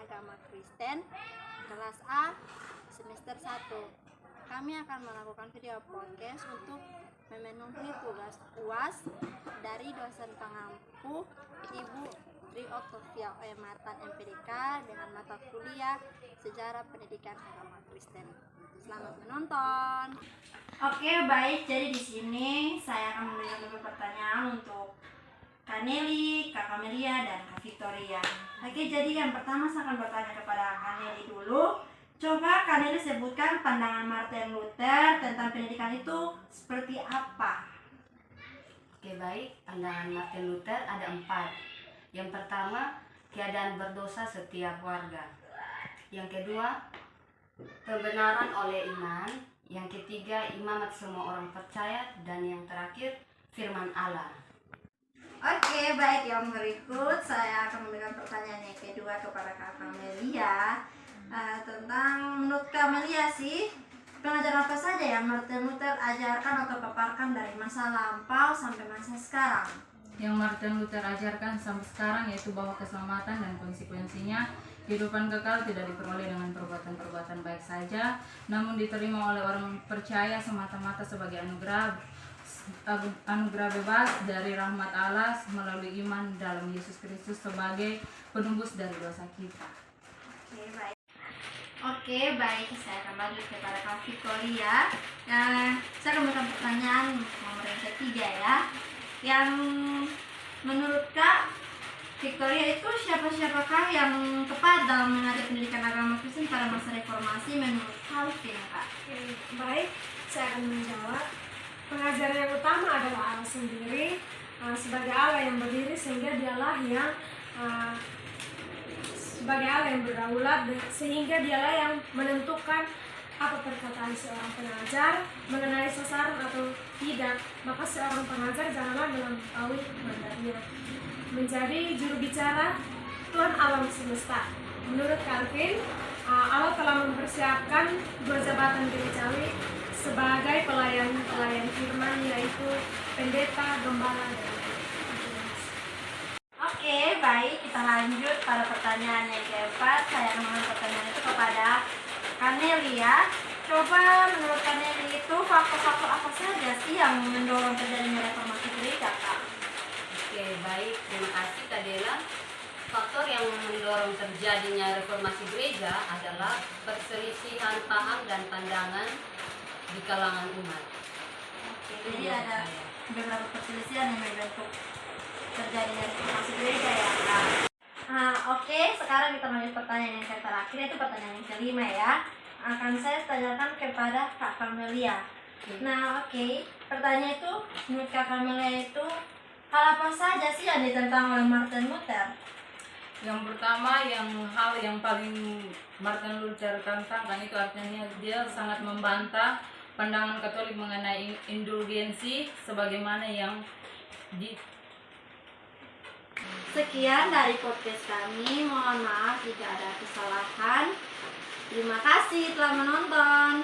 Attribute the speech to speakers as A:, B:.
A: Agama Kristen kelas A semester 1. Kami akan melakukan video podcast untuk memenuhi tugas UAS dari dosen pengampu Ibu Tri Octavia Matan MPDK dengan mata kuliah Sejarah Pendidikan Agama Kristen. Selamat menonton. Oke, baik. Jadi di sini saya akan memberikan beberapa pertanyaan untuk Kak Nelly, Kak Camelia, dan Kak Victoria. Oke, jadi yang pertama saya akan bertanya kepada Kak Nelly dulu. Coba Kak Nelly sebutkan pandangan Martin Luther tentang pendidikan itu seperti apa?
B: Oke, baik. Pandangan Martin Luther ada 4. Yang pertama, keadaan berdosa setiap warga. Yang kedua, kebenaran oleh iman. Yang ketiga, imamat semua orang percaya. Dan yang terakhir, firman Allah.
A: Oke, baik. Yang berikut saya akan memberikan pertanyaan yang kedua kepada Kak Camelia. Tentang menurut Camelia sih, pengajaran apa saja yang Martin Luther ajarkan atau paparkan dari masa lampau sampai masa sekarang?
C: Yang Martin Luther ajarkan sampai sekarang yaitu bahwa keselamatan dan konsekuensinya kehidupan kekal tidak diperoleh dengan perbuatan-perbuatan baik saja, namun diterima oleh orang percaya semata-mata sebagai anugerah bebas dari rahmat Allah melalui iman dalam Yesus Kristus sebagai penembus dari dosa kita.
A: Oke, baik. Saya akan lanjut kepada Kak Victoria. Saya akan memberikan pertanyaan nomor yang ketiga ya. Yang menurut Kak Victoria itu siapa-siapakah yang tepat dalam mengajar pendidikan agama Kristen pada masa reformasi menurut Calvin, Kak?
D: Baik, saya akan menjawab. Pengajar yang utama adalah Allah sendiri, sebagai Allah yang berdiri, sehingga dialah yang sebagai Allah yang berdaulat, sehingga dialah yang menentukan apa perkataan seorang pengajar mengenai sasaran atau tidak. Maka seorang pengajar janganlah melampaui mandatnya menjadi juru bicara Tuhan alam semesta. Menurut Calvin, Allah telah mempersiapkan 2 jabatan gerejawi sebagai pelayan firman, yaitu pendeta, gembala, dan
A: Oke, baik. Kita lanjut pada pertanyaan yang keempat. Saya akan memberikan pertanyaan itu kepada Camelia. Coba menurut Camelia itu faktor-faktor apa saja sih yang mendorong terjadinya reformasi gereja, Kak?
B: Oke, baik. Terima kasih, Kak Dela. Faktor yang mendorong terjadinya reformasi gereja adalah perselisihan paham dan pandangan di kalangan umat.
A: Oke, jadi ada beberapa perselisihan yang membentuk terjadinya reformasi gereja ya, Kak. Oke, sekarang kita lanjut pertanyaan yang terakhir, itu pertanyaan yang kelima ya. Akan saya tanyakan kepada Kak Camelia. Oke, pertanyaan itu menurut Kak Camelia itu hal apa saja sih yang ditentang oleh Martin Luther?
C: Yang pertama, hal yang paling Martin Luther tentangkan itu artinya dia sangat membantah pandangan Katolik mengenai indulgensi sebagaimana yang
A: Sekian dari podcast kami. Mohon maaf jika ada kesalahan. Terima kasih telah menonton.